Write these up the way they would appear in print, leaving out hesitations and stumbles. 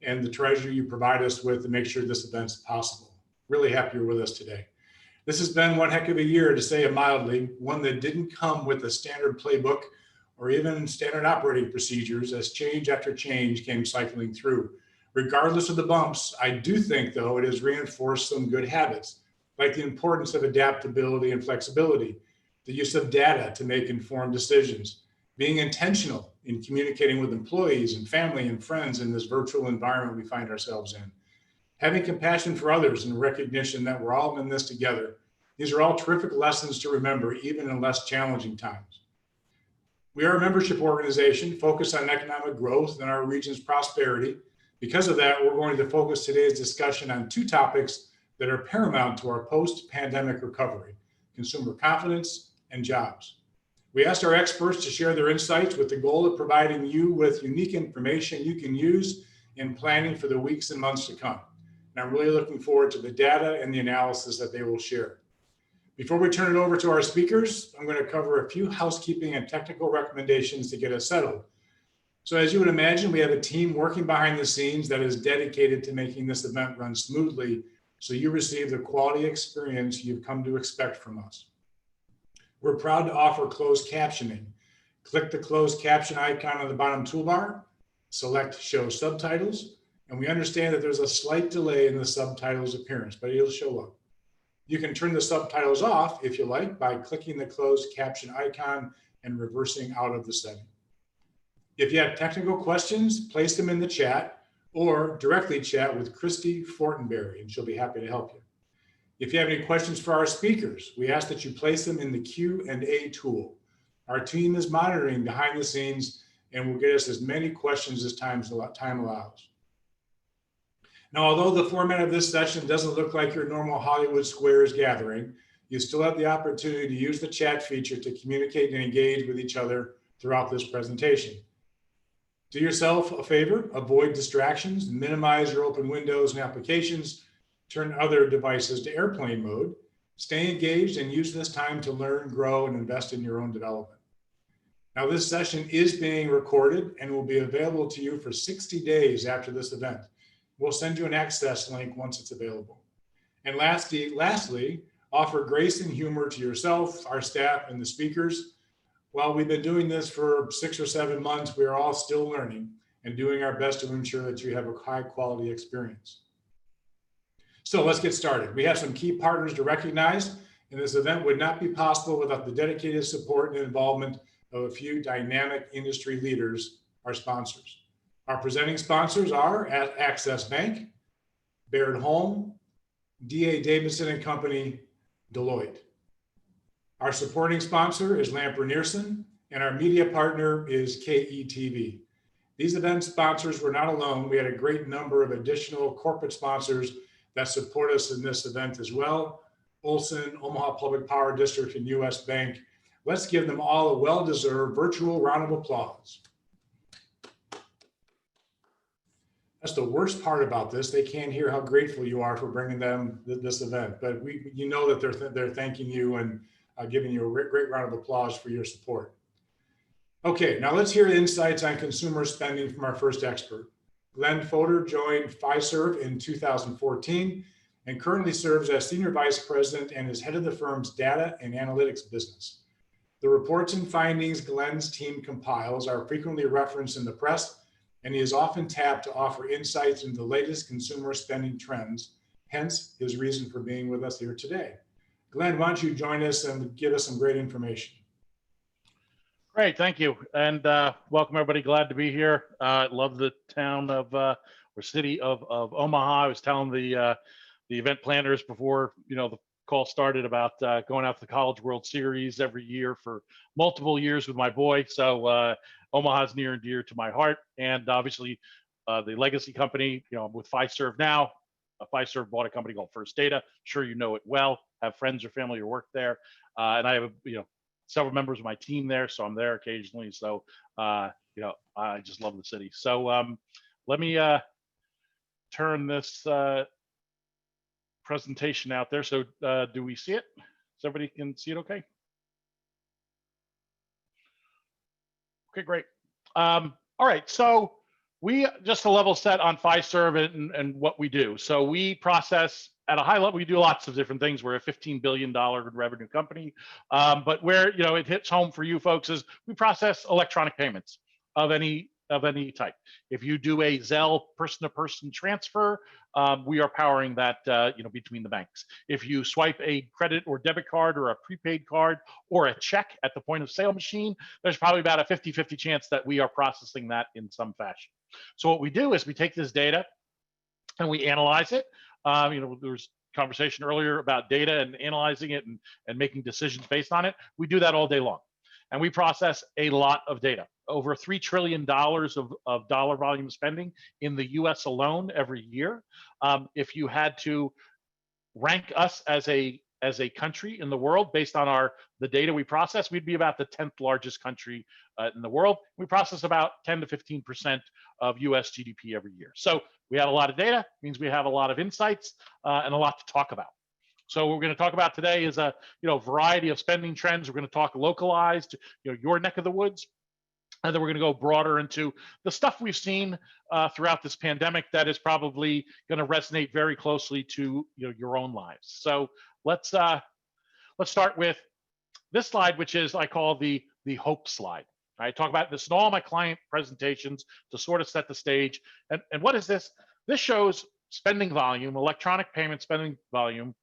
and the treasure you provide us with to make sure this event's possible. Really happy you're with us today. This has been one heck of a year, to say it mildly, one that didn't come with a standard playbook or even standard operating procedures, as change after change came cycling through. Regardless of the bumps, I do think, though, it has reinforced some good habits, like the importance of adaptability and flexibility, the use of data to make informed decisions, being intentional in communicating with employees and family and friends in this virtual environment we find ourselves in, having compassion for others and recognition that we're all in this together. These are all terrific lessons to remember, even in less challenging times. We are a membership organization focused on economic growth and our region's prosperity. Because of that, we're going to focus today's discussion on two topics that are paramount to our post-pandemic recovery: consumer confidence and jobs. We asked our experts to share their insights with the goal of providing you with unique information you can use in planning for the weeks and months to come. And I'm really looking forward to the data and the analysis that they will share. Before we turn it over to our speakers, I'm going to cover a few housekeeping and technical recommendations to get us settled. So as you would imagine, we have a team working behind the scenes that is dedicated to making this event run smoothly, so you receive the quality experience you've come to expect from us. We're proud to offer closed captioning. Click the closed caption icon on the bottom toolbar, select Show Subtitles, and we understand that there's a slight delay in the subtitles appearance, but it'll show up. You can turn the subtitles off if you like by clicking the closed caption icon and reversing out of the setting. If you have technical questions, place them in the chat or directly chat with Christy Fortenberry, and she'll be happy to help you. If you have any questions for our speakers, we ask that you place them in the Q&A tool. Our team is monitoring behind the scenes and will get us as many questions as time allows. Now, although the format of this session doesn't look like your normal Hollywood Squares gathering, you still have the opportunity to use the chat feature to communicate and engage with each other throughout this presentation. Do yourself a favor, avoid distractions, minimize your open windows and applications, turn other devices to airplane mode, stay engaged, and use this time to learn, grow, and invest in your own development. Now, this session is being recorded and will be available to you for 60 days after this event. We'll send you an access link once it's available. And lastly, offer grace and humor to yourself, our staff, and the speakers. While we've been doing this for 6 or 7 months, we are all still learning and doing our best to ensure that you have a high quality experience. So let's get started. We have some key partners to recognize, and this event would not be possible without the dedicated support and involvement of a few dynamic industry leaders, our sponsors. Our presenting sponsors are Access Bank, Baird Home, D.A. Davidson and Company, Deloitte. Our supporting sponsor is Lamper Nearson, and our media partner is KETV. These event sponsors were not alone. We had a great number of additional corporate sponsors that support us in this event as well: Olson, Omaha Public Power District, and U.S. Bank. Let's give them all a well-deserved virtual round of applause. That's the worst part about this. They can't hear how grateful you are for bringing them this event, but you know that they're thanking you and giving you a great round of applause for your support. Okay, now let's hear insights on consumer spending from our first expert. Glenn Fodor joined Fiserv in 2014 and currently serves as Senior Vice President and is head of the firm's data and analytics business. The reports and findings Glenn's team compiles are frequently referenced in the press, and he is often tapped to offer insights into the latest consumer spending trends, hence his reason for being with us here today. Glenn, why don't you join us and give us some great information? Great, thank you. And welcome everybody, glad to be here. Love the town of, or city of Omaha. I was telling the event planners before, the call started about going out to the College World Series every year for multiple years with my boy. So Omaha's near and dear to my heart. And obviously the legacy company, I'm with Fiserv now. Fiserv bought a company called First Data. Sure, you know it well, have friends or family who work there. And I have, several members of my team there, so I'm there occasionally. So, I just love the city. So let me turn this presentation out there. So do we see it? So everybody can see it okay? Okay, great. All right, so We just a level set on Fiserv and what we do. So we process at a high level. We do lots of different things. We're a $15 billion revenue company, but where it hits home for you folks is we process electronic payments of any type. If you do a Zelle person-to-person transfer, we are powering that between the banks. If you swipe a credit or debit card or a prepaid card or a check at the point of sale machine, there's probably about a 50-50 chance that we are processing that in some fashion. So what we do is we take this data and we analyze it. There was conversation earlier about data and analyzing it and making decisions based on it. We do that all day long. And we process a lot of data, over $3 trillion of dollar volume spending in the US alone every year. If you had to rank us as a country in the world based on the data we process, we'd be about the 10th largest country in the world. We process about 10 to 15% of US GDP every year. So we have a lot of data, means we have a lot of insights and a lot to talk about. So what we're going to talk about today is a variety of spending trends. We're going to talk localized, your neck of the woods. And then we're going to go broader into the stuff we've seen throughout this pandemic that is probably going to resonate very closely to your own lives. So let's start with this slide, which is I call the hope slide. I talk about this in all my client presentations to sort of set the stage. And what is this? This shows spending volume, electronic payment spending volume,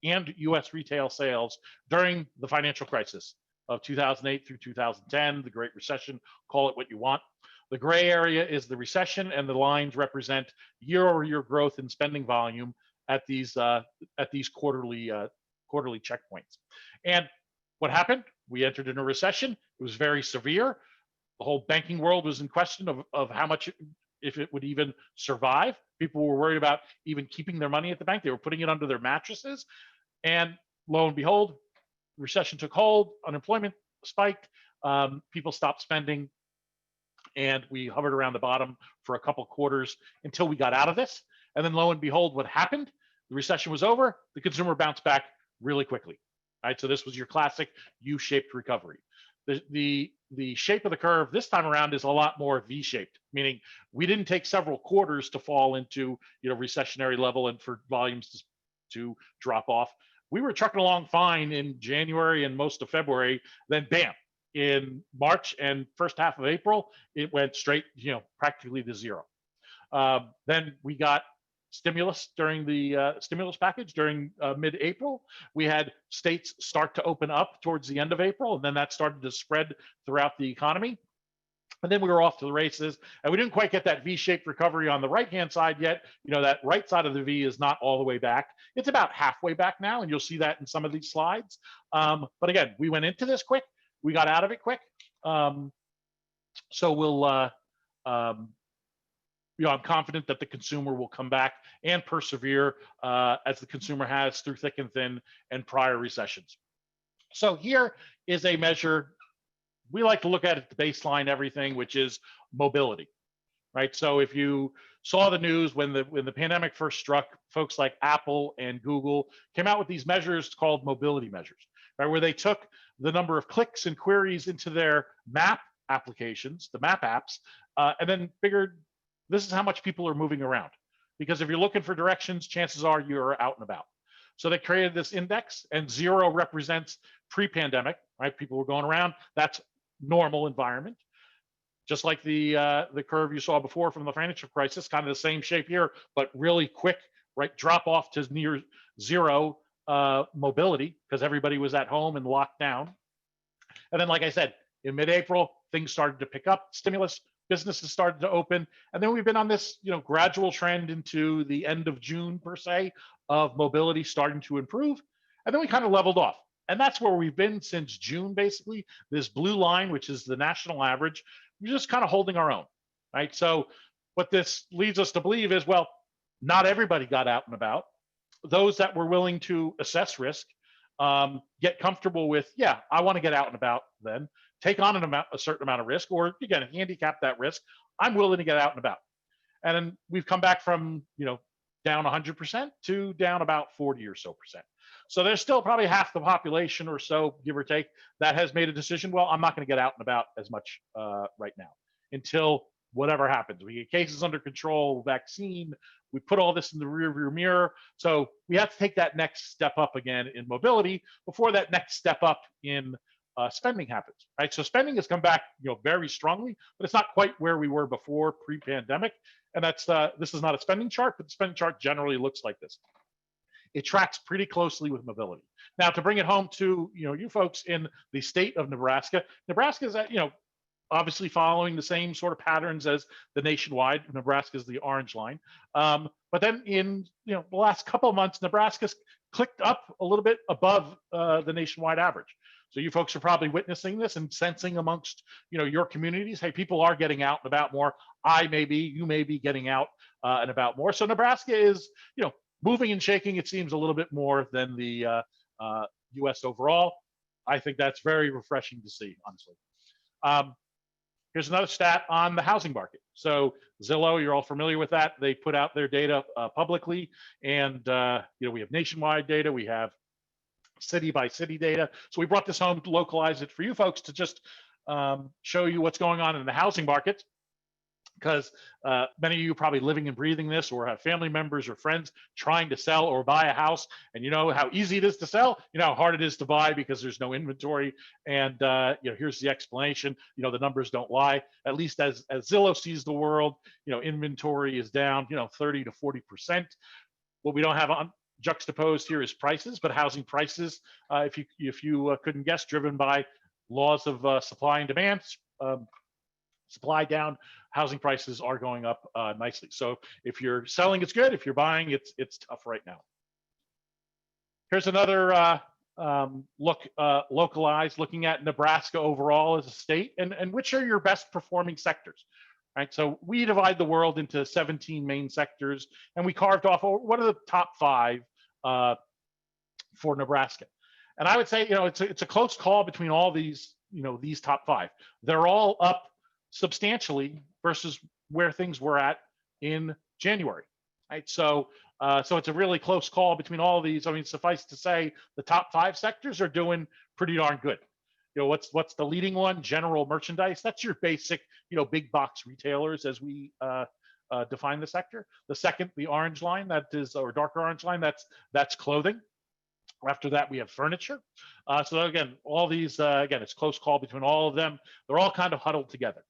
and U.S. retail sales during the financial crisis of 2008 through 2010, the Great Recession, call it what you want. The gray area is the recession, and the lines represent year-over-year growth in spending volume at these quarterly checkpoints. And what happened? We entered in a recession. It was very severe. The whole banking world was in question of how much, if it would even survive. People were worried about even keeping their money at the bank. They were putting it under their mattresses. And lo and behold, recession took hold, unemployment spiked, people stopped spending, and we hovered around the bottom for a couple quarters until we got out of this. And then lo and behold, what happened? The recession was over, the consumer bounced back really quickly. Right? So this was your classic U-shaped recovery. The shape of the curve this time around is a lot more V-shaped, meaning we didn't take several quarters to fall into recessionary level and for volumes to drop off. We were trucking along fine in January and most of February. Then bam, in March and first half of April, it went straight, practically to zero. Then we got stimulus during the stimulus package during mid-April. We had states start to open up towards the end of April, and then that started to spread throughout the economy. And then we were off to the races, and we didn't quite get that V-shaped recovery on the right-hand side yet. That right side of the V is not all the way back. It's about halfway back now, and you'll see that in some of these slides. But again, we went into this quick. We got out of it quick. So we'll, I'm confident that the consumer will come back and persevere as the consumer has through thick and thin and prior recessions. So here is a measure. We like to look at it, the baseline everything, which is mobility, right? So if you saw the news when the pandemic first struck, folks like Apple and Google came out with these measures called mobility measures, right? Where they took the number of clicks and queries into their map applications, the map apps, and then figured this is how much people are moving around. Because if you're looking for directions, chances are you're out and about. So they created this index, and 0 represents pre-pandemic, right? People were going around. That's normal environment. Just like the curve you saw before from the financial crisis, kind of the same shape here, but really quick, right? Drop off to near 0 mobility because everybody was at home and locked down. And then, like I said, in mid-April, things started to pick up, stimulus, businesses started to open. And then we've been on this, gradual trend into the end of June per se of mobility starting to improve. And then we kind of leveled off. And that's where we've been since June, basically. This blue line, which is the national average, we're just kind of holding our own, right? So what this leads us to believe is, well, not everybody got out and about. Those that were willing to assess risk, get comfortable with, yeah, I want to get out and about then, take on a certain amount of risk, or again, handicap that risk. I'm willing to get out and about. And then we've come back from, down 100% to down about 40 or so percent. So there's still probably half the population or so, give or take, that has made a decision, well, I'm not going to get out and about as much right now until whatever happens. We get cases under control, vaccine, we put all this in the rearview mirror. So we have to take that next step up again in mobility before that next step up in spending happens, right? So spending has come back, very strongly, but it's not quite where we were before pre-pandemic. And that's this is not a spending chart, but the spending chart generally looks like this. It tracks pretty closely with mobility. Now, to bring it home to you folks in the state of Nebraska, Nebraska is obviously following the same sort of patterns as the nationwide. Nebraska is the orange line, but then in the last couple of months, Nebraska's clicked up a little bit above the nationwide average. So you folks are probably witnessing this and sensing amongst your communities, hey, people are getting out and about more. You may be getting out and about more. So Nebraska is moving and shaking, it seems, a little bit more than the U.S. overall. I think that's very refreshing to see, honestly. Here's another stat on the housing market. So Zillow, you're all familiar with that. They put out their data publicly, and we have nationwide data. We have city by city data. So we brought this home to localize it for you folks to just show you what's going on in the housing market, because many of you are probably living and breathing this, or have family members or friends trying to sell or buy a house, and you know how easy it is to sell, how hard it is to buy because there's no inventory. And here's the explanation. The numbers don't lie. At least as Zillow sees the world, inventory is down 30 to 40%. What we don't have on juxtaposed here is prices, but housing prices, if you couldn't guess, driven by laws of supply and demand. Supply down, housing prices are going up nicely. So if you're selling, it's good. If you're buying, it's tough right now. Here's another localized, looking at Nebraska overall as a state, and which are your best performing sectors, right? So we divide the world into 17 main sectors, and we carved off what are the top 5 for Nebraska. And I would say, it's a close call between all these, these top 5. They're all up substantially versus where things were at in January, right? So it's a really close call between all of these. I mean, suffice to say, the top 5 sectors are doing pretty darn good. What's the leading one? General merchandise. That's your basic, big box retailers as we define the sector. The second, the orange line, that is, or darker orange line, that's clothing. After that, we have furniture. So again, all these, it's close call between all of them. They're all kind of huddled together.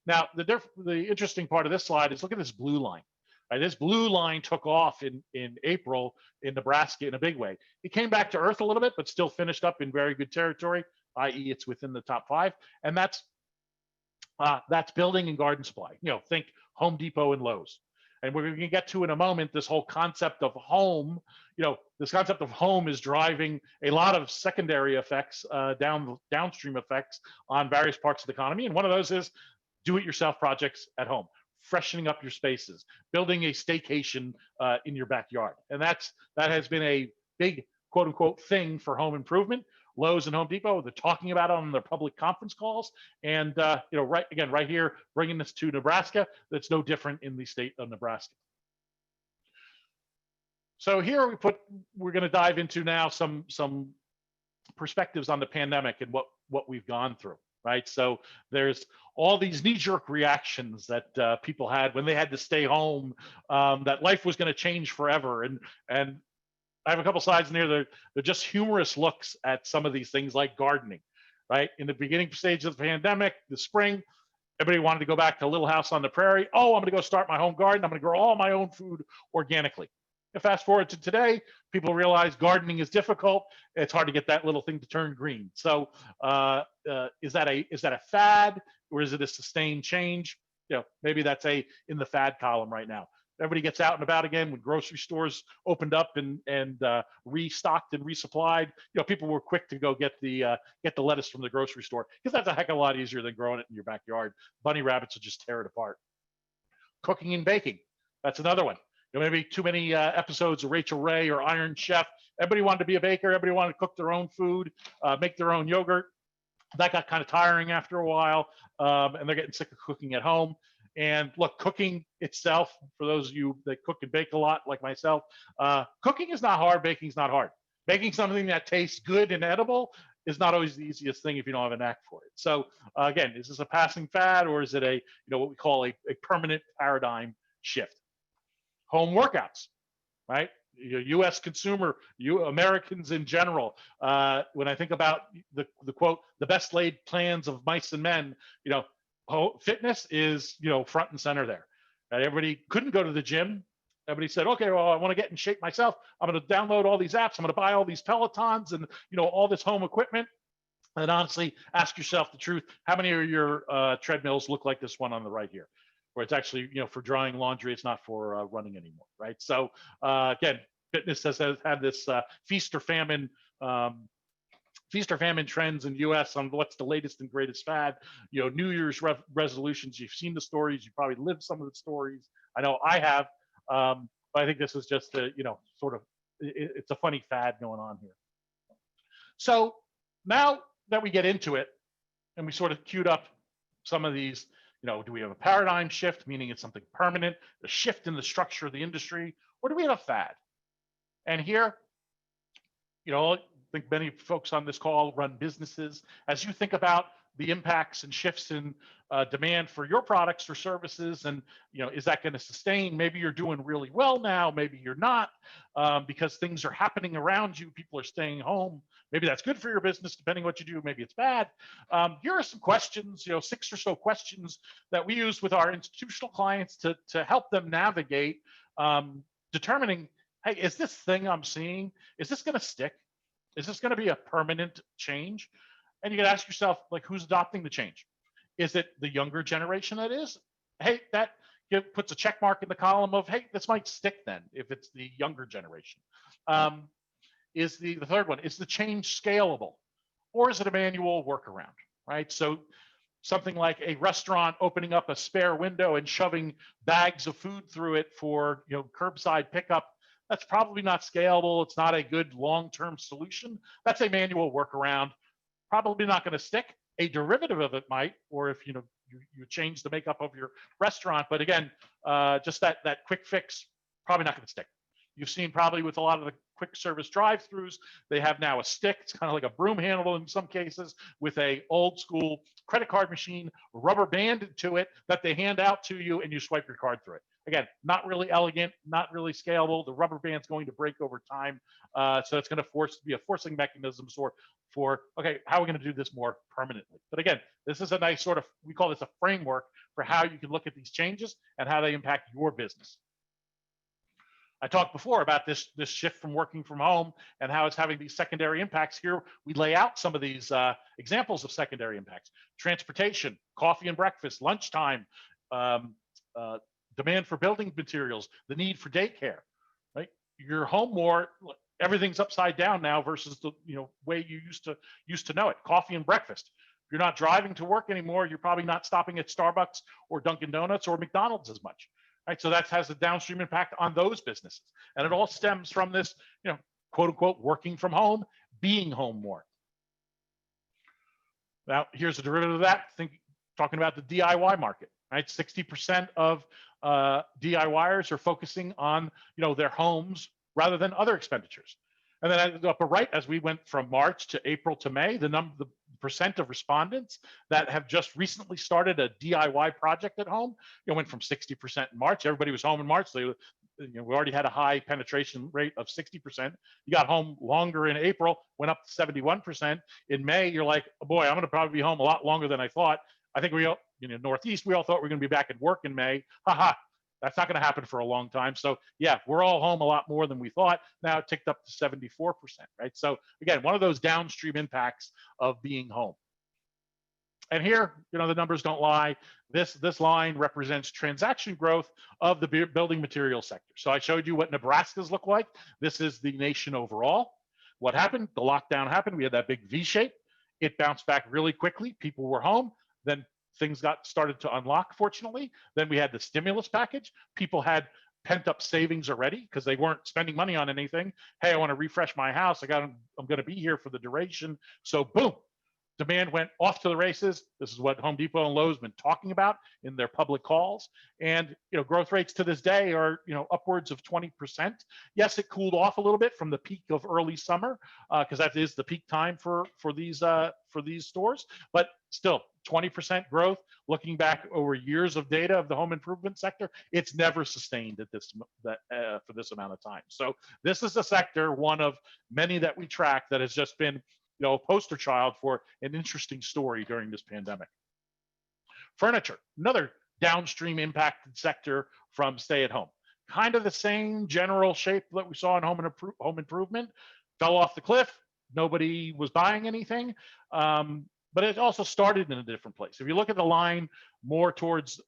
Now, the interesting part of this slide is look at this blue line. Right? This blue line took off in April in Nebraska in a big way. It came back to earth a little bit, but still finished up in very good territory, i.e. it's within the top 5. And that's building and garden supply. Think Home Depot and Lowe's. And we're going to get to in a moment this whole concept of home. This concept of home is driving a lot of secondary effects, downstream effects on various parts of the economy. And one of those is do-it-yourself projects at home, freshening up your spaces, building a staycation in your backyard. And that has been a big quote-unquote thing for home improvement. Lowe's and Home Depot, they're talking about it on their public conference calls. And right here, bringing this to Nebraska, that's no different in the state of Nebraska. So here we're going to dive into now some perspectives on the pandemic and what we've gone through. Right. So there's all these knee-jerk reactions that people had when they had to stay home, that life was going to change forever. And I have a couple slides in here. They're just humorous looks at some of these things like gardening. Right. In the beginning stage of the pandemic, the spring, everybody wanted to go back to Little House on the Prairie. Oh, I'm going to go start my home garden. I'm going to grow all my own food organically. And fast forward to today, people realize gardening is difficult. It's hard to get that little thing to turn green. So is that a fad, or is it a sustained change? Maybe that's in the fad column right now. Everybody gets out and about again. When grocery stores opened up and restocked and resupplied, people were quick to go get the lettuce from the grocery store, because that's a heck of a lot easier than growing it in your backyard. Bunny rabbits will just tear it apart. Cooking and baking, that's another one. Maybe too many episodes of Rachel Ray or Iron Chef. Everybody wanted to be a baker. Everybody wanted to cook their own food, make their own yogurt. That got kind of tiring after a while, and they're getting sick of cooking at home. And look, cooking itself, for those of you that cook and bake a lot like myself, cooking is not hard, baking is not hard. Making something that tastes good and edible is not always the easiest thing if you don't have a knack for it. So again, is this a passing fad, or is it a, what we call a permanent paradigm shift? Home workouts, right? U.S. consumer, Americans in general. When I think about the quote, the best laid plans of mice and men, fitness is front and center there. Right? Everybody couldn't go to the gym. Everybody said, okay, well, I want to get in shape myself. I'm going to download all these apps. I'm going to buy all these Pelotons and all this home equipment. And honestly, ask yourself the truth: how many of your treadmills look like this one on the right here, where it's actually for drying laundry? It's not for running anymore, right? So again, fitness has had this feast or famine trends in the U.S. on what's the latest and greatest fad. New Year's resolutions. You've seen the stories. You probably lived some of the stories. I know I have. But I think this is just a, it's a funny fad going on here. So now that we get into it and we sort of queued up some of these, do we have a paradigm shift, meaning it's something permanent, a shift in the structure of the industry, or do we have a fad? And here, I think many folks on this call run businesses. As you think about the impacts and shifts in demand for your products or services, and is that going to sustain? Maybe you're doing really well now, maybe you're not, because things are happening around you. People are staying home. Maybe that's good for your business, depending what you do. Maybe it's bad. Here are some questions, 6 or so questions that we use with our institutional clients to help them navigate determining, hey, is this thing I'm seeing, is this going to stick? Is this going to be a permanent change? And you can ask yourself, like, who's adopting the change? Is it the younger generation that is? Hey, that puts a check mark in the column of, hey, this might stick then, if it's the younger generation. Is the third one, is the change scalable? Or is it a manual workaround, right? So something like a restaurant opening up a spare window and shoving bags of food through it for curbside pickup, that's probably not scalable. It's not a good long-term solution. That's a manual workaround. Probably not going to stick. A derivative of it might, or if you change the makeup of your restaurant. But again, just that quick fix, probably not going to stick. You've seen probably with a lot of the quick service drive-throughs, they have now a stick. It's kind of like a broom handle in some cases, with a old school credit card machine rubber banded to it that they hand out to you, and you swipe your card through it. Again, not really elegant, not really scalable. The rubber band's going to break over time. So it's going to be a forcing mechanism for, okay, how are we going to do this more permanently? But again, this is a nice sort of, we call this a framework for how you can look at these changes and how they impact your business. I talked before about this shift from working from home and how it's having these secondary impacts. Here, we lay out some of these examples of secondary impacts: transportation, coffee and breakfast, lunchtime, demand for building materials, the need for daycare, right? You're home more, everything's upside down now versus the way you used to know it. Coffee and breakfast. If you're not driving to work anymore, you're probably not stopping at Starbucks or Dunkin' Donuts or McDonald's as much. Right? So that has a downstream impact on those businesses. And it all stems from this, quote unquote, working from home, being home more. Now, here's a derivative of that. Talking about the DIY market, right? 60% of DIYers are focusing on, their homes rather than other expenditures. And then at the upper right, as we went from March to April to May, the percent of respondents that have just recently started a DIY project at home, went from 60% in March. Everybody was home in March. We already had a high penetration rate of 60%. You got home longer in April, went up to 71%. In May, you're like, oh boy, I'm going to probably be home a lot longer than I thought. I think we all, Northeast, we all thought we were going to be back at work in May. Haha. That's not going to happen for a long time. So yeah, we're all home a lot more than we thought. Now it ticked up to 74%, right? So again, one of those downstream impacts of being home. And here, the numbers don't lie. This line represents transaction growth of the building material sector. So I showed you what Nebraska's look like. This is the nation overall. What happened? The lockdown happened. We had that big V shape. It bounced back really quickly. People were home. Then things started to unlock, fortunately. Then we had the stimulus package. People had pent-up savings already because they weren't spending money on anything. Hey, I want to refresh my house. I'm going to be here for the duration. So boom, demand went off to the races. This is what Home Depot and Lowe's been talking about in their public calls. And growth rates to this day are upwards of 20%. Yes, it cooled off a little bit from the peak of early summer because that is the peak time for these stores. But still, 20% growth. Looking back over years of data of the home improvement sector, it's never sustained at for this amount of time. So this is a sector, one of many that we track, that has just been a poster child for an interesting story during this pandemic. Furniture, another downstream impacted sector from stay at home. Kind of the same general shape that we saw in home improvement. Fell off the cliff. Nobody was buying anything. But it also started in a different place. If you look at the line more towards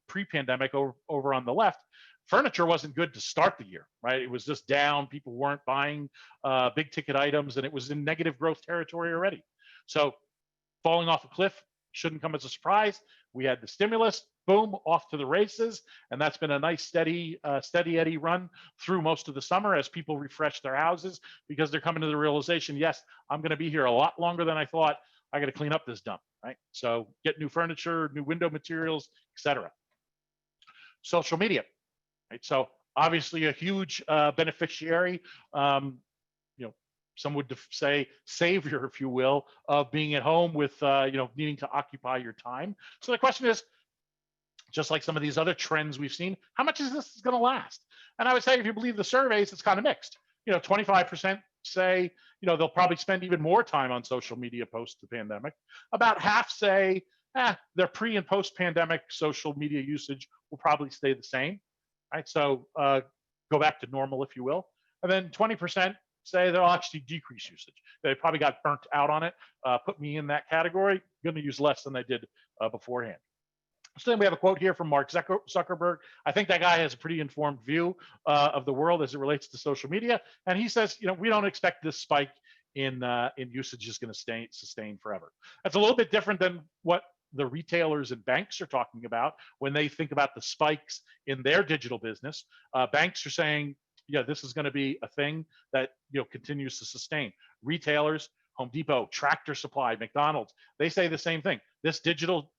pre-pandemic over on the left, furniture wasn't good to start the year, right? It was just down. People weren't buying big ticket items, and it was in negative growth territory already. So falling off a cliff shouldn't come as a surprise. We had the stimulus, boom, off to the races, and that's been a nice steady Eddie run through most of the summer as people refresh their houses because they're coming to the realization, yes, I'm going to be here a lot longer than I thought. I got to clean up this dump, right? So get new furniture, new window materials, etc. Social media, right? So obviously a huge beneficiary, some would say savior, if you will, of being at home with, needing to occupy your time. So the question is, just like some of these other trends we've seen, how much is this going to last? And I would say, if you believe the surveys, it's kind of mixed. 25% say, they'll probably spend even more time on social media post the pandemic. About half say, their pre and post pandemic social media usage will probably stay the same, right? So go back to normal, if you will. And then 20% say they'll actually decrease usage. They probably got burnt out on it. Put me in that category. Going to use less than they did beforehand. So then we have a quote here from Mark Zuckerberg. I think that guy has a pretty informed view of the world as it relates to social media. And he says, we don't expect this spike in usage is going to sustain forever. That's a little bit different than what the retailers and banks are talking about when they think about the spikes in their digital business. Banks are saying, this is going to be a thing that continues to sustain. Retailers, Home Depot, Tractor Supply, McDonald's, they say the same thing. This digital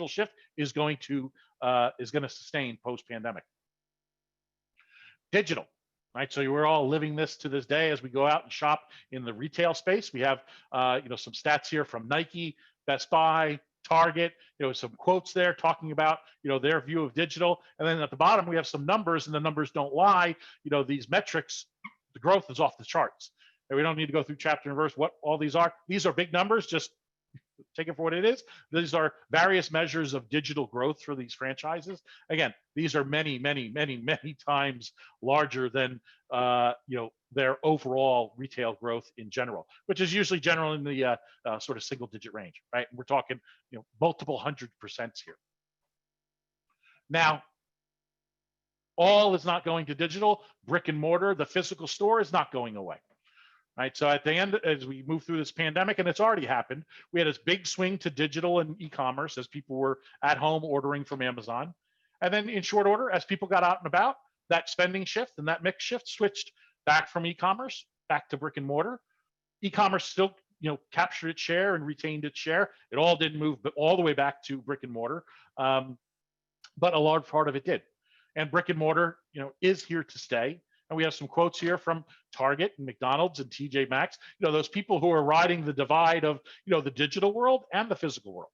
shift is going to sustain post-pandemic. Digital, right? So we're all living this to this day as we go out and shop in the retail space. We have some stats here from Nike, Best Buy, Target, some quotes there talking about their view of digital. And then at the bottom we have some numbers, and the numbers don't lie. These metrics, the growth is off the charts. And we don't need to go through chapter and verse what all these are. These are big numbers. Just take it for what it is. These are various measures of digital growth for these franchises. Again, these are many, many, many, many times larger than their overall retail growth in general, which is usually general in the sort of single-digit range, right? And we're talking multiple 100% here. Now, all is not going to digital. Brick and mortar, the physical store, is not going away. Right. So at the end, as we move through this pandemic, and it's already happened, we had this big swing to digital and e-commerce as people were at home ordering from Amazon. And then in short order, as people got out and about, that spending shift and that mix shift switched back from e-commerce back to brick and mortar. E-commerce still, captured its share and retained its share. It all didn't move but all the way back to brick and mortar, but a large part of it did. And brick and mortar, is here to stay. And we have some quotes here from Target and McDonald's and TJ Maxx, those people who are riding the divide of, the digital world and the physical world.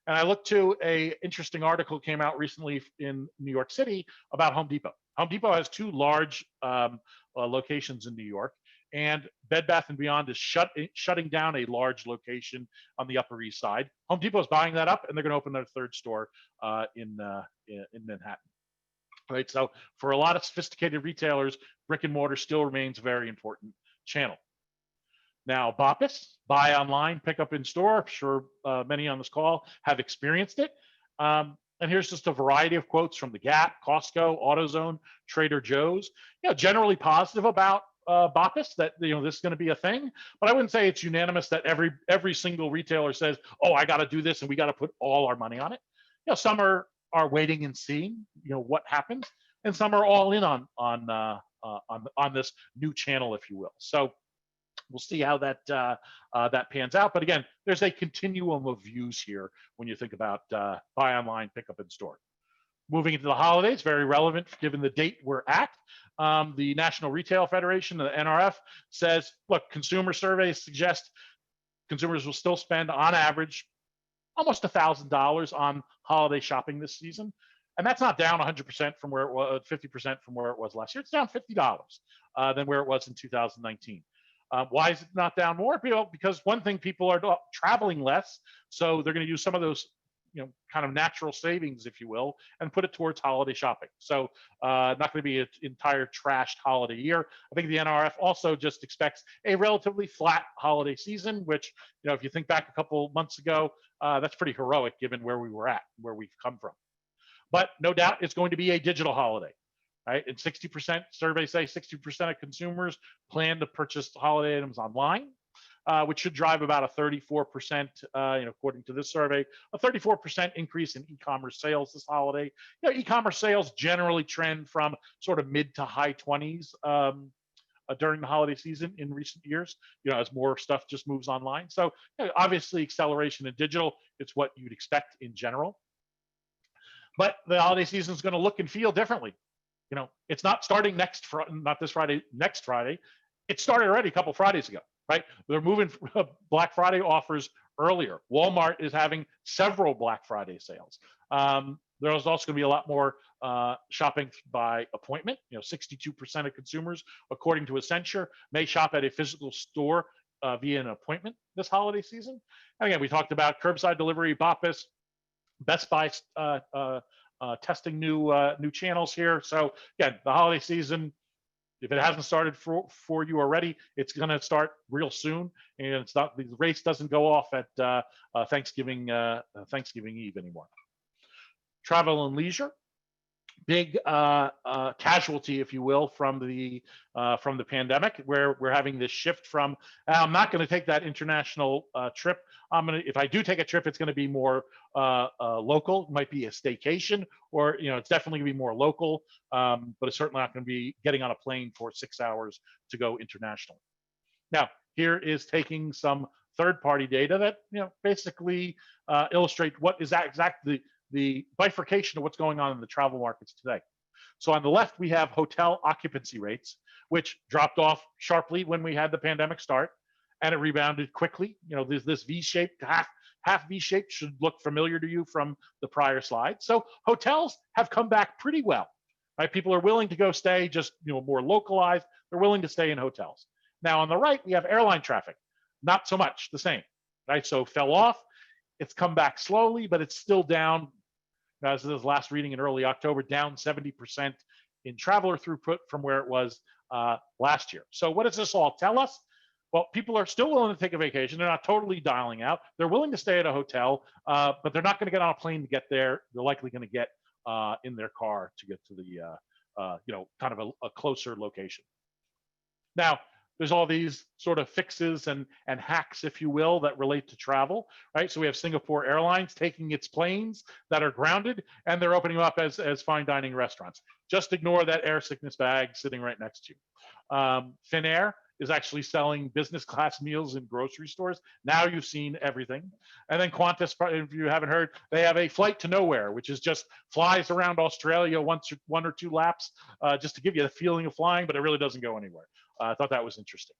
And I looked to a interesting article came out recently in New York City about Home Depot. Home Depot has two large locations in New York, and Bed Bath & Beyond is shutting down a large location on the Upper East Side. Home Depot is buying that up, and they're going to open their third store in Manhattan. Right. So for a lot of sophisticated retailers, brick and mortar still remains a very important channel. Now, BOPIS, buy online, pick up in store. I'm sure many on this call have experienced it. And here's just a variety of quotes from the Gap, Costco, AutoZone, Trader Joe's. Generally positive about BOPIS, that this is going to be a thing. But I wouldn't say it's unanimous that every single retailer says, "Oh, I got to do this, and we got to put all our money on it." Some are waiting and seeing what happens, and some are all in on this new channel, if you will. So We'll see how that pans out. But again, there's a continuum of views here when you think about buy online, pick up in store. Moving into the holidays, very relevant given the date we're at. The National Retail Federation, the NRF, says, look, consumer surveys suggest consumers will still spend on average almost $1,000 on holiday shopping this season. And that's not down 100% from where it was, 50% from where it was last year. It's down $50 than where it was in 2019. Why is it not down more? Because one thing, people are traveling less, so they're going to use some of those, kind of natural savings, if you will, and put it towards holiday shopping. So not going to be an entire trashed holiday year. I think the NRF also just expects a relatively flat holiday season, which, if you think back a couple months ago, that's pretty heroic given where we were at, where we've come from. But no doubt it's going to be a digital holiday, right? And 60%, surveys say 60% of consumers plan to purchase holiday items online, which should drive about a 34%, according to this survey, a 34% increase in e-commerce sales this holiday. E-commerce sales generally trend from sort of mid to high 20s during the holiday season in recent years, as more stuff just moves online. So obviously acceleration in digital, it's what you'd expect in general. But the holiday season is going to look and feel differently. It's not starting not this Friday, next Friday. It started already a couple Fridays ago, right? They're moving Black Friday offers earlier. Walmart is having several Black Friday sales. There's also going to be a lot more shopping by appointment. 62% of consumers, according to Accenture, may shop at a physical store via an appointment this holiday season. And again, we talked about curbside delivery, BOPIS, Best Buy testing new channels here. So again, the holiday season, if it hasn't started for you already, it's going to start real soon, and it's not, the race doesn't go off at Thanksgiving Eve anymore. Travel and leisure, big casualty, if you will, from the pandemic, where we're having this shift from I'm not going to take that international trip. If I do take a trip, it's going to be more local. It might be a staycation, or it's definitely going to be more local. But it's certainly not going to be getting on a plane for 6 hours to go internationally. Now, here is taking some third-party data that basically illustrate what is exactly the bifurcation of what's going on in the travel markets today. So on the left, we have hotel occupancy rates, which dropped off sharply when we had the pandemic start, and it rebounded quickly. There's this V-shaped, half V-shaped, should look familiar to you from the prior slide. So hotels have come back pretty well, right? People are willing to go stay, just more localized. They're willing to stay in hotels. Now on the right, we have airline traffic, not so much the same, right? So fell off. It's come back slowly, but it's still down. As of this last reading in early October, down 70% in traveler throughput from where it was last year. So what does this all tell us? Well, people are still willing to take a vacation. They're not totally dialing out. They're willing to stay at a hotel, but they're not going to get on a plane to get there. They're likely going to get in their car to get to the, kind of a closer location. Now, there's all these sort of fixes and hacks, if you will, that relate to travel, right? So we have Singapore Airlines taking its planes that are grounded, and they're opening them up as fine dining restaurants. Just ignore that air sickness bag sitting right next to you. Finnair is actually selling business class meals in grocery stores. Now you've seen everything. And then Qantas, if you haven't heard, they have a flight to nowhere, which is just flies around Australia one or two laps, just to give you the feeling of flying, but it really doesn't go anywhere. I thought that was interesting.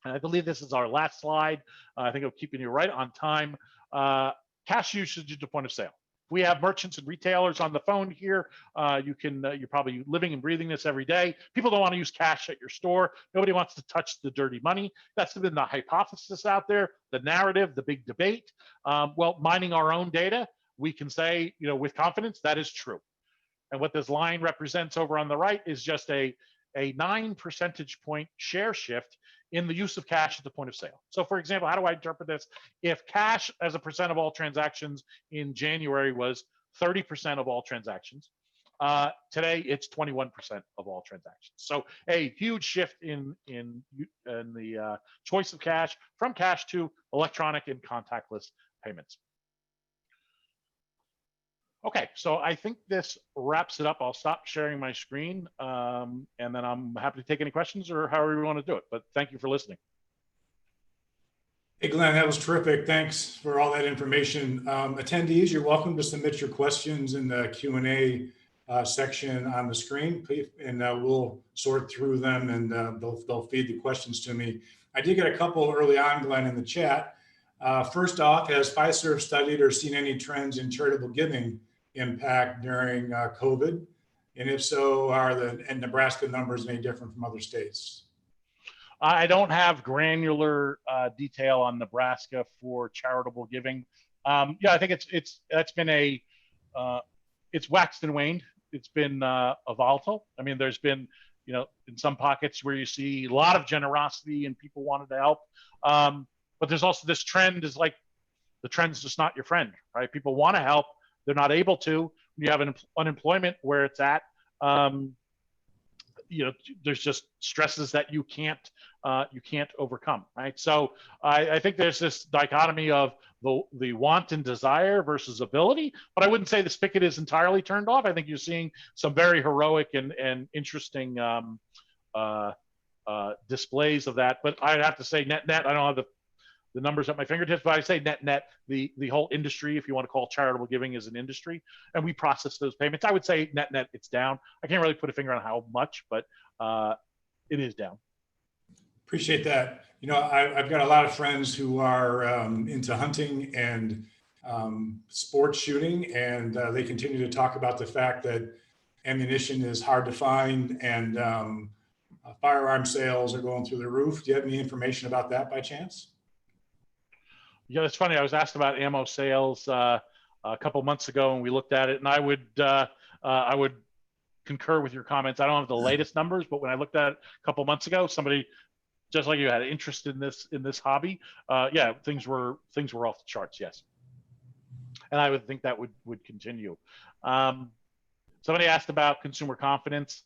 And I believe this is our last slide. I think I'm keeping you right on time. Cash usage at the point of sale. We have merchants and retailers on the phone here. You're probably living and breathing this every day. People don't want to use cash at your store. Nobody wants to touch the dirty money. That's been the hypothesis out there, the narrative, the big debate. Well, mining our own data, we can say, with confidence, that is true. And what this line represents over on the right is just a 9 percentage point share shift in the use of cash at the point of sale. So for example, how do I interpret this? If cash as a percent of all transactions in January was 30% of all transactions, today it's 21% of all transactions. So a huge shift in the choice of cash, from cash to electronic and contactless payments. Okay, so I think this wraps it up. I'll stop sharing my screen, and then I'm happy to take any questions or however you want to do it. But thank you for listening. Hey, Glenn, that was terrific. Thanks for all that information. Attendees, you're welcome to submit your questions in the Q&A section on the screen, please, and we'll sort through them, and they'll feed the questions to me. I did get a couple early on, Glenn, in the chat. First off, has Fiserv studied or seen any trends in charitable giving impact during COVID? And if so, are the Nebraska numbers any different from other states? I don't have granular detail on Nebraska for charitable giving. Yeah, I think it's been it's waxed and waned. It's been a volatile. I mean, there's been, in some pockets where you see a lot of generosity and people wanted to help. But there's also this trend is like, the trend's just not your friend, right? People want to help. They're not able to. You have an unemployment where it's at. There's just stresses that you can't overcome, right? So I think there's this dichotomy of the want and desire versus ability, but I wouldn't say the spigot is entirely turned off. I think you're seeing some very heroic and interesting displays of that. But I'd have to say net, I don't have the numbers at my fingertips, but I say net, the whole industry, if you want to call charitable giving, is an industry, and we process those payments. I would say net, it's down. I can't really put a finger on how much, but it is down. Appreciate that. I've got a lot of friends who are into hunting and sports shooting, and they continue to talk about the fact that ammunition is hard to find, and firearm sales are going through the roof. Do you have any information about that by chance? Yeah, it's funny. I was asked about ammo sales a couple months ago, and we looked at it. And I would concur with your comments. I don't have the latest numbers, but when I looked at it a couple months ago, somebody just like you had an interest in this hobby. Yeah, things were off the charts. Yes, and I would think that would continue. Somebody asked about consumer confidence.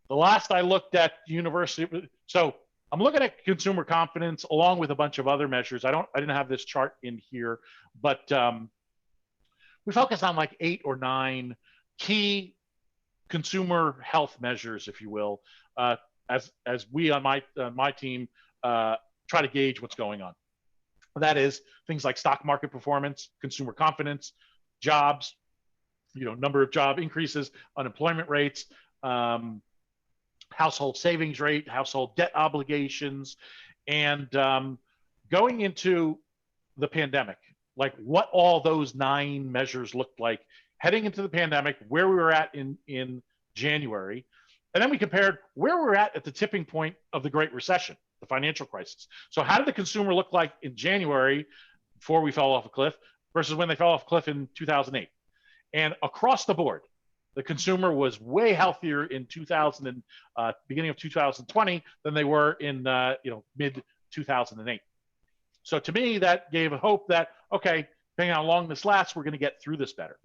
The last I looked at university, so I'm looking at consumer confidence along with a bunch of other measures. I didn't have this chart in here, but we focus on like 8 or 9 key consumer health measures, if you will, as we on my team try to gauge what's going on. That is things like stock market performance, consumer confidence, jobs, number of job increases, unemployment rates, household savings rate, household debt obligations, and going into the pandemic, like what all those 9 measures looked like heading into the pandemic, where we were at in January, and then we compared where we were at the tipping point of the Great Recession, the financial crisis. So how did the consumer look like in January before we fell off a cliff versus when they fell off a cliff in 2008? And across the board, the consumer was way healthier in beginning of 2020 than they were in mid 2008. So to me, that gave hope that, okay, depending on how long this lasts, we're going to get through this better.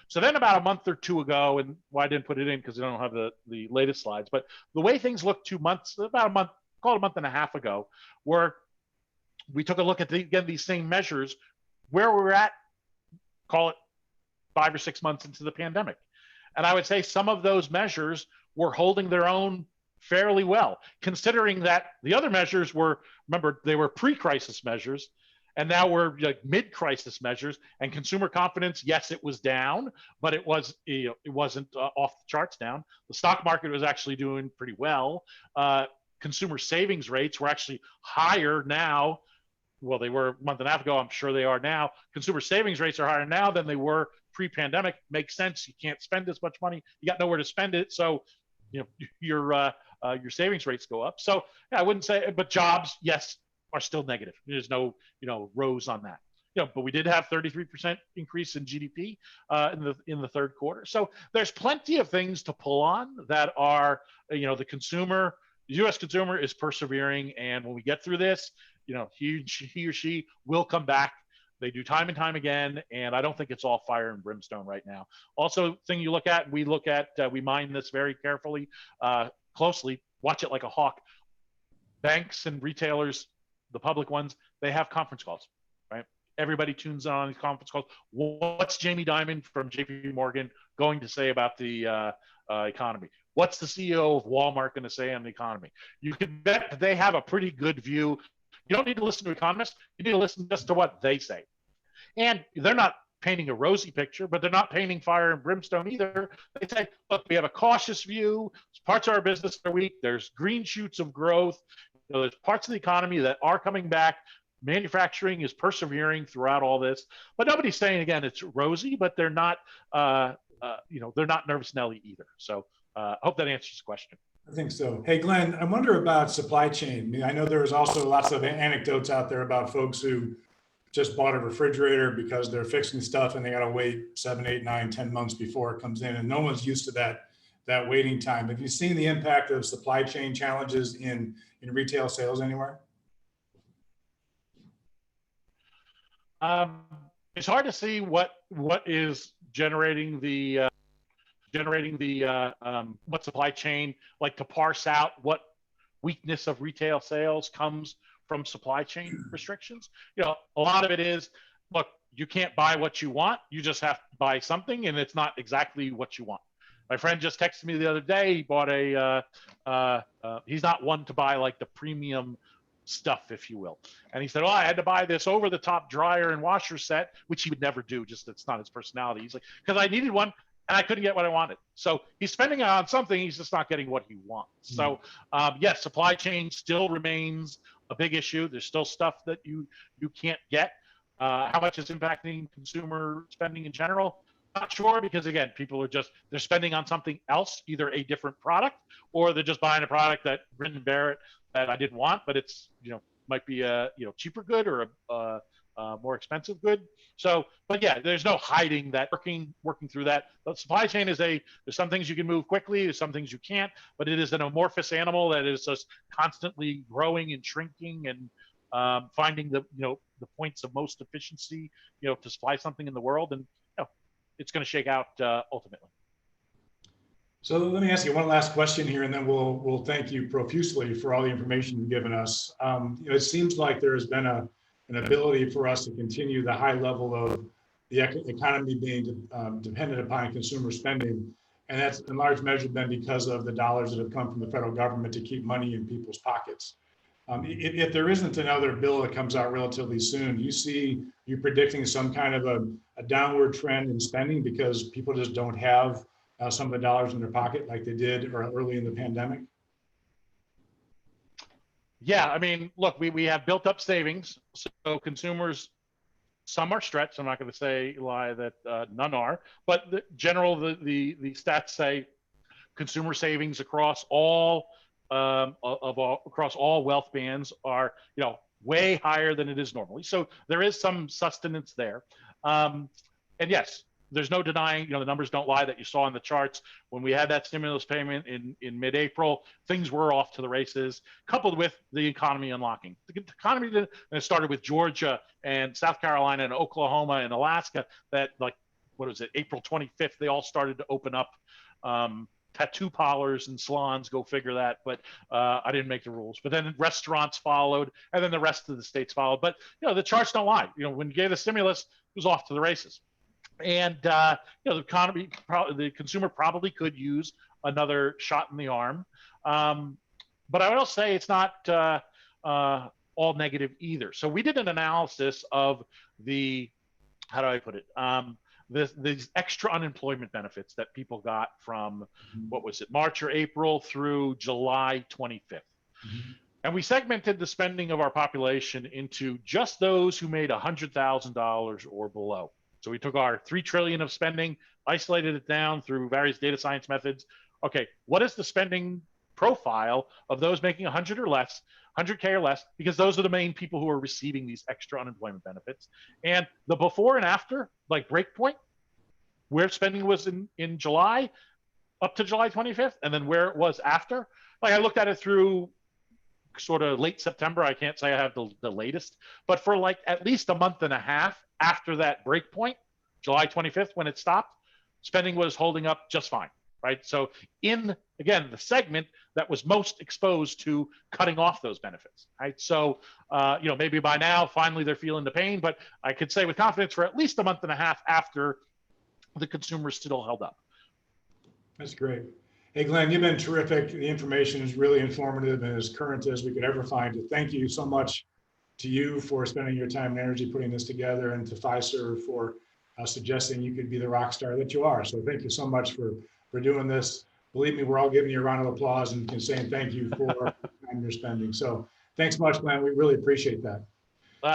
So then about a month or 2 ago, and I didn't put it in because I don't have the latest slides, but the way things looked 2 months, about a month, call it a month and a half ago, where we took a look at again these same measures, where we're at, call it 5 or 6 months into the pandemic. And I would say some of those measures were holding their own fairly well, considering that the other measures were, remember, they were pre-crisis measures, and now we're like mid-crisis measures. And consumer confidence, yes, it was down, but it wasn't off the charts down. The stock market was actually doing pretty well. Consumer savings rates were actually higher now. Well, they were a month and a half ago. I'm sure they are now. Consumer savings rates are higher now than they were pre-pandemic. Makes sense. You can't spend as much money. You got nowhere to spend it. So, your savings rates go up. So yeah, I wouldn't say, but jobs, yes, are still negative. There's no, rose on that. But we did have 33% increase in GDP in the third quarter. So there's plenty of things to pull on that are, the U.S. consumer is persevering, and when we get through this, he or she will come back. They do time and time again, and I don't think it's all fire and brimstone right now. Also, thing you look at, we mine this very carefully, closely, watch it like a hawk. Banks and retailers, the public ones, they have conference calls, right? Everybody tunes on these conference calls. What's Jamie Dimon from JP Morgan going to say about the economy? What's the CEO of Walmart going to say on the economy? You can bet they have a pretty good view. You don't need to listen to economists. You need to listen just to what they say. And they're not painting a rosy picture, but they're not painting fire and brimstone either. They say, look, we have a cautious view. Parts of our business are weak. There's green shoots of growth. There's parts of the economy that are coming back. Manufacturing is persevering throughout all this, but nobody's saying again it's rosy. But they're not, they're not nervous Nelly either. So I hope that answers the question. I think so. Hey, Glenn, I wonder about supply chain. I mean, I know there's also lots of anecdotes out there about folks who just bought a refrigerator because they're fixing stuff and they got to wait 7, 8, 9, 10 months before it comes in, and no one's used to that waiting time. Have you seen the impact of supply chain challenges in retail sales anywhere? It's hard to see what is generating the what supply chain, like to parse out what weakness of retail sales comes from supply chain restrictions. A lot of it is, look, you can't buy what you want. You just have to buy something, and it's not exactly what you want. My friend just texted me the other day. He bought he's not one to buy like the premium stuff, if you will. And he said, I had to buy this over-the-top dryer and washer set, which he would never do. Just it's not his personality. He's like, because I needed one and I couldn't get what I wanted. So he's spending on something. He's just not getting what he wants. So yes, supply chain still remains a big issue. There's still stuff that you can't get. How much is impacting consumer spending in general? Not sure, because again, people are they're spending on something else, either a different product or they're just buying a product that grin and bear it that I didn't want, but it's, might be a, cheaper good or a more expensive good. So, but yeah, there's no hiding that working through that. The supply chain there's some things you can move quickly, there's some things you can't, but it is an amorphous animal that is just constantly growing and shrinking and finding the points of most efficiency, to supply something in the world. And it's going to shake out ultimately. So let me ask you one last question here, and then we'll thank you profusely for all the information you've given us. It seems like there has been an ability for us to continue the high level of the economy being dependent upon consumer spending, and that's in large measure been because of the dollars that have come from the federal government to keep money in people's pockets. If there isn't another bill that comes out relatively soon, you predicting some kind of a downward trend in spending because people just don't have some of the dollars in their pocket like they did early in the pandemic? Yeah, I mean, look, we have built up savings, so consumers, some are stretched. I'm not going to lie that none are, but the stats say consumer savings across all across all wealth bands are way higher than it is normally. So there is some sustenance there, and yes, there's no denying, the numbers don't lie that you saw in the charts. When we had that stimulus payment in mid-April, things were off to the races, coupled with the economy unlocking. The economy and it started with Georgia and South Carolina and Oklahoma and Alaska that, like, April 25th, they all started to open up. Tattoo parlors and salons, go figure that. But I didn't make the rules. But then restaurants followed, and then the rest of the states followed. But the charts don't lie. When you gave the stimulus, it was off to the races. And the economy, the consumer probably could use another shot in the arm. But I will say it's not all negative either. So we did an analysis of these extra unemployment benefits that people got from, March or April through July 25th. Mm-hmm. And we segmented the spending of our population into just those who made $100,000 or below. So we took our $3 trillion of spending, isolated it down through various data science methods. Okay, what is the spending profile of those making 100 or less, 100K or less, because those are the main people who are receiving these extra unemployment benefits. And the before and after, like breakpoint, where spending was in July, up to July 25th, and then where it was after. Like I looked at it through sort of late September. I can't say I have the latest, but for like at least a month and a half after that break point, July 25th, when it stopped, spending was holding up just fine, right? So in, again, the segment that was most exposed to cutting off those benefits, right? So, maybe by now, finally they're feeling the pain, but I could say with confidence for at least a month and a half after, the consumer still held up. That's great. Hey, Glenn, you've been terrific. The information is really informative and as current as we could ever find it. Thank you so much to you for spending your time and energy putting this together, and to Fiserv for suggesting you could be the rock star that you are. So thank you so much for doing this. Believe me, we're all giving you a round of applause and saying thank you for the time you're spending. So thanks much, Glenn. We really appreciate that.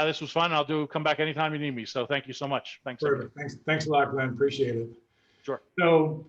This was fun. Come back anytime you need me. So thank you so much. Thanks. Perfect. Thanks a lot, Glenn. Appreciate it. Sure. So